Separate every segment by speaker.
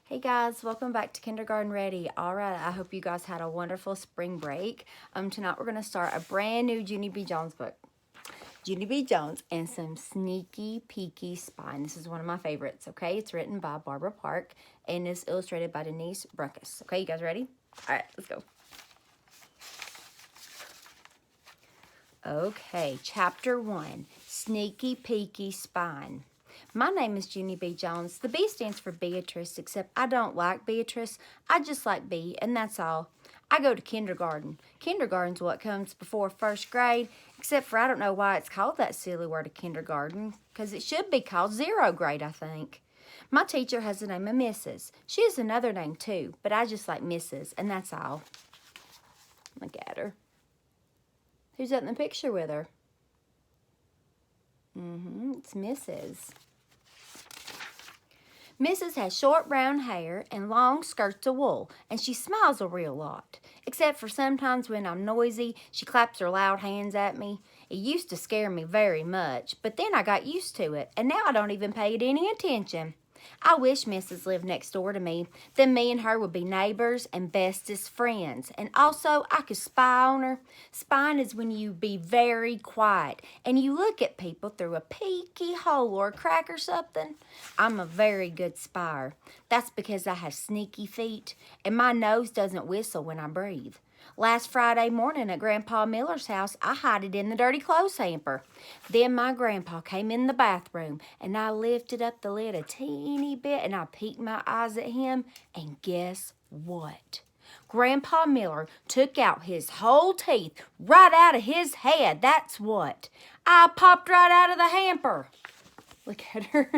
Speaker 1: Hey guys, welcome back to Kindergarten Ready. All right, I hope you guys had a wonderful spring break. Tonight we're going to start a brand new Junie B Jones book. Junie B Jones and some sneaky peaky spying. This is one of my favorites, okay? It's written by Barbara Park and is illustrated by Denise Brunkus. Okay, you guys ready? All right, let's go. Okay, Chapter 1, Sneaky Peaky Spying. My name is Junie B Jones. The B stands for Beatrice, except I don't like Beatrice. I just like B, and that's all. I go to kindergarten. Kindergarten's what comes before first grade, except for I don't know why it's called that silly word of kindergarten, because it should be called 0 grade, I think. My teacher has the name of Mrs. She has another name too, but I just like Mrs., and that's all. Look at her. Who's that in the picture with her? It's Mrs. Mrs. has short brown hair and long skirts of wool, and she smiles a real lot. Except for sometimes when I'm noisy, she claps her loud hands at me. It used to scare me very much, but then I got used to it, and now I don't even pay it any attention. I wish Mrs. lived next door to me. Then me and her would be neighbors and bestest friends. And also, I could spy on her. Spying is when you be very quiet and you look at people through a peeky hole or a crack or something. I'm a very good spyer. That's because I have sneaky feet and my nose doesn't whistle when I breathe. Last Friday morning at Grandpa Miller's house, I hid it in the dirty clothes hamper. Then my grandpa came in the bathroom, and I lifted up the lid a teeny bit, and I peeked my eyes at him, and guess what? Grandpa Miller took out his whole teeth right out of his head, that's what. I popped right out of the hamper. Look at her.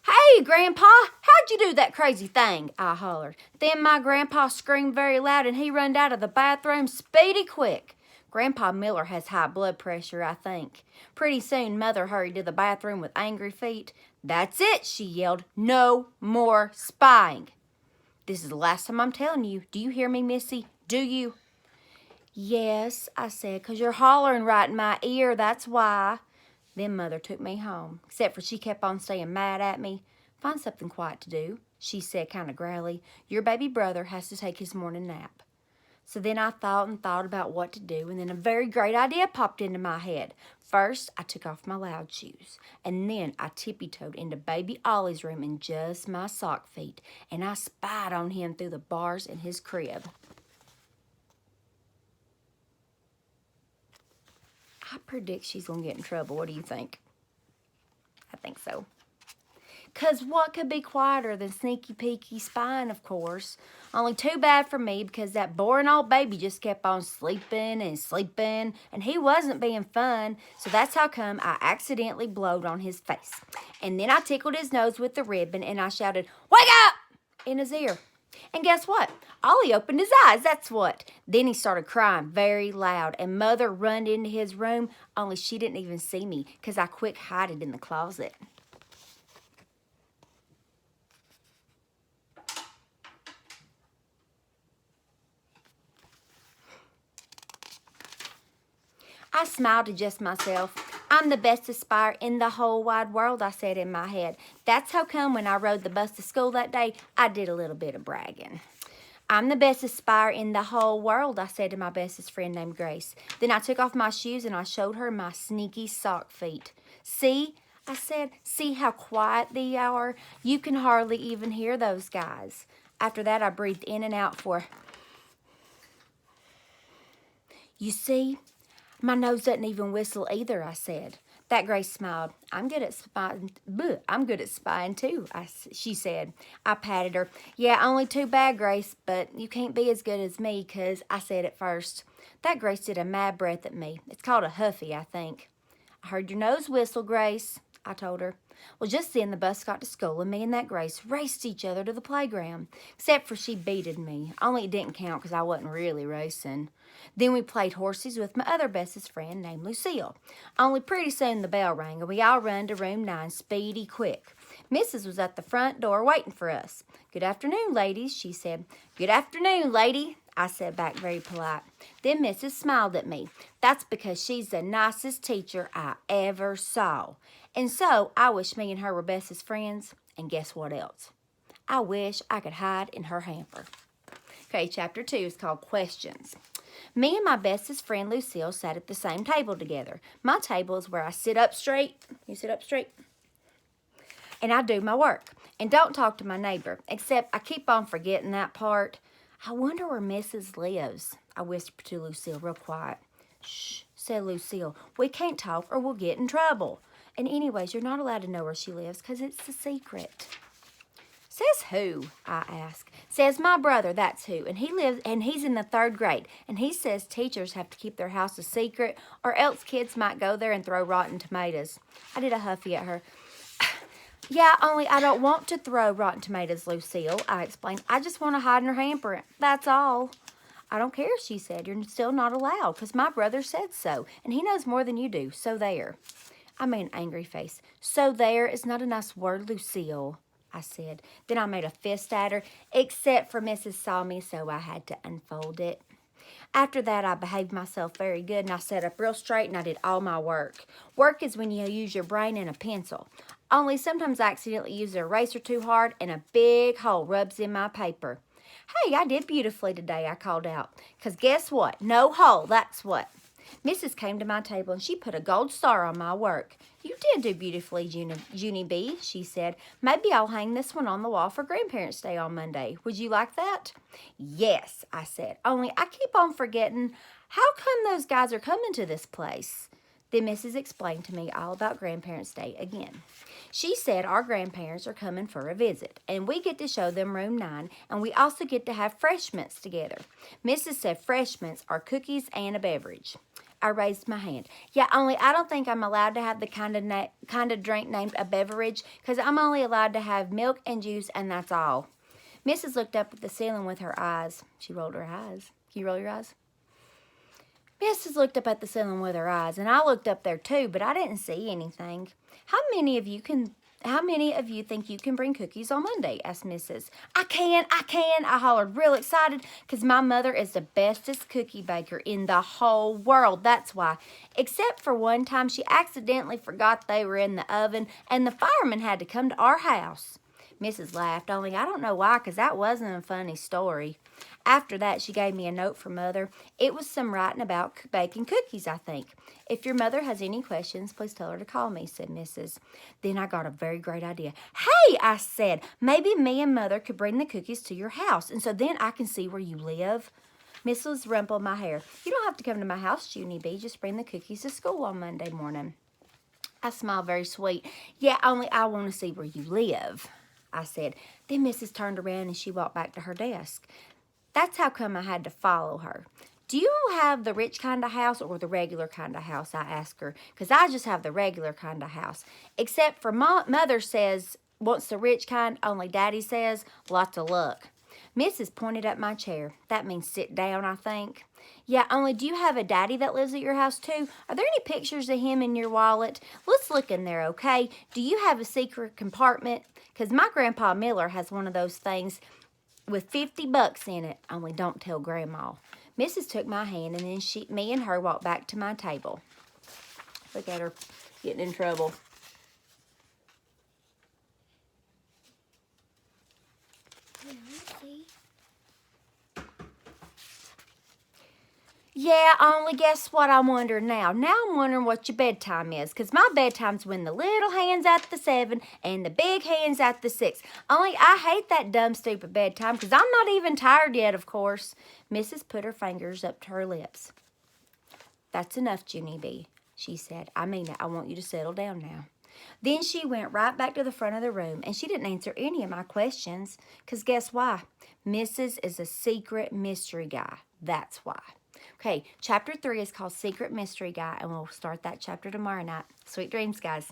Speaker 1: Hey, Grandpa, how'd you do that crazy thing? I hollered. Then my grandpa screamed very loud and he run out of the bathroom speedy quick. Grandpa Miller has high blood pressure, I think. Pretty soon, Mother hurried to the bathroom with angry feet. That's it, she yelled. No more spying. This is the last time I'm telling you. Do you hear me, Missy? Do you? Yes, I said, 'cause you're hollering right in my ear, that's why. Then Mother took me home, except for she kept on staying mad at me. Find something quiet to do, she said kind of growly. Your baby brother has to take his morning nap. So then I thought and thought about what to do, and then a very great idea popped into my head. First, I took off my loud shoes, and then I tippy-toed into baby Ollie's room in just my sock feet, and I spied on him through the bars in his crib. I predict she's going to get in trouble. What do you think? I think so. 'Cause what could be quieter than sneaky peeky spying, of course. Only too bad for me because that boring old baby just kept on sleeping and sleeping, and he wasn't being fun, so that's how come I accidentally blowed on his face. And then I tickled his nose with the ribbon, and I shouted, "Wake up!" in his ear. And guess what? Ollie opened his eyes, that's what. Then he started crying very loud, and Mother run into his room, only she didn't even see me because I quick hid it in the closet. I smiled to just myself. I'm the bestest spyer in the whole wide world, I said in my head. That's how come when I rode the bus to school that day, I did a little bit of bragging. I'm the bestest spyer in the whole world, I said to my bestest friend named Grace. Then I took off my shoes and I showed her my sneaky sock feet. See, I said, see how quiet they are? You can hardly even hear those guys. After that, I breathed in and out for... You see, my nose doesn't even whistle either, I said. That Grace smiled. I'm good at spying too, she said. I patted her. Yeah, only too bad, Grace, but you can't be as good as me, 'cause I said it first. That Grace did a mad breath at me. It's called a huffy, I think. I heard your nose whistle, Grace, I told her. Well, just then the bus got to school, and me and that Grace raced each other to the playground, except for she beated me. Only it didn't count because I wasn't really racing. Then we played horses with my other bestest friend named Lucille. Only pretty soon the bell rang, and we all run to room 9 speedy quick. Mrs. was at the front door waiting for us. "Good afternoon, ladies," she said. "Good afternoon, lady," I said back very polite. Then Mrs. smiled at me. That's because she's the nicest teacher I ever saw. And so I wish me and her were bestest friends. And guess what else? I wish I could hide in her hamper. Okay, chapter 2 is called Questions. Me and my bestest friend Lucille sat at the same table together. My table is where I sit up straight. You sit up straight. And I do my work. And don't talk to my neighbor, except I keep on forgetting that part. "I wonder where Mrs. lives," I whispered to Lucille real quiet. "Shh," said Lucille. "We can't talk or we'll get in trouble. And anyways, you're not allowed to know where she lives because it's a secret." "Says who?" I asked. "Says my brother, that's who. And he's in the 3rd grade. And he says teachers have to keep their house a secret or else kids might go there and throw rotten tomatoes." I did a huffy at her. "Yeah, only I don't want to throw rotten tomatoes, Lucille," I explained. "I just want to hide in her hamper. That's all." "I don't care," she said. "You're still not allowed because my brother said so. And he knows more than you do. So there." I made an angry face. "So there is not a nice word, Lucille," I said. Then I made a fist at her, except for Mrs. saw me, so I had to unfold it. After that, I behaved myself very good, and I sat up real straight, and I did all my work. Work is when you use your brain and a pencil. Only sometimes I accidentally use an eraser too hard, and a big hole rubs in my paper. "Hey, I did beautifully today," I called out. "Because guess what? No hole, that's what." Mrs. came to my table, and she put a gold star on my work. "You did do beautifully, Junie B," she said. "Maybe I'll hang this one on the wall for Grandparents' Day on Monday. Would you like that?" "Yes," I said. "Only I keep on forgetting. How come those guys are coming to this place?" Then Mrs. explained to me all about Grandparents' Day again. She said our grandparents are coming for a visit, and we get to show them room 9, and we also get to have freshments together. Mrs. said freshments are cookies and a beverage. I raised my hand. "Yeah, only I don't think I'm allowed to have the kind of drink named a beverage, because I'm only allowed to have milk and juice, and that's all." Mrs. looked up at the ceiling with her eyes. She rolled her eyes. Can you roll your eyes? Mrs. looked up at the ceiling with her eyes, and I looked up there too, but I didn't see anything. How many of you think you can bring cookies on Monday?" asked Mrs. I can, I hollered real excited, because my mother is the bestest cookie baker in the whole world, that's why. Except for one time she accidentally forgot they were in the oven, and the fireman had to come to our house. Mrs. laughed, only I don't know why, because that wasn't a funny story. After that, she gave me a note from Mother. It was some writing about baking cookies, I think. "If your mother has any questions, please tell her to call me," said Mrs. Then I got a very great idea. "Hey," I said, "maybe me and Mother could bring the cookies to your house, and so then I can see where you live." Mrs. rumpled my hair. "You don't have to come to my house, Junie B. Just bring the cookies to school on Monday morning." I smiled very sweet. "Yeah, only I want to see where you live," I said. Then Mrs. turned around and she walked back to her desk. That's how come I had to follow her. "Do you have the rich kind of house or the regular kind of house?" I asked her, because I just have the regular kind of house. Except for Mother says wants the rich kind, only Daddy says lots of luck. Mrs. pointed at my chair. That means sit down, I think. "Yeah, only do you have a Daddy that lives at your house too? Are there any pictures of him in your wallet? Let's look in there, okay? Do you have a secret compartment? Because my Grandpa Miller has one of those things with $50 in it, only don't tell Grandma." Mrs. took my hand, and then me and her walked back to my table. Look at her getting in trouble. "Yeah, only guess what I'm wondering now? Now I'm wondering what your bedtime is, because my bedtime's when the little hand's at the 7 and the big hand's at the 6. Only I hate that dumb, stupid bedtime, because I'm not even tired yet, of course." Mrs. put her fingers up to her lips. "That's enough, Junie B," she said. "I mean it. I want you to settle down now." Then she went right back to the front of the room, and she didn't answer any of my questions, because guess why? Mrs. is a secret mystery guy. That's why. Okay, chapter 3 is called Secret Mystery Guy, and we'll start that chapter tomorrow night. Sweet dreams, guys.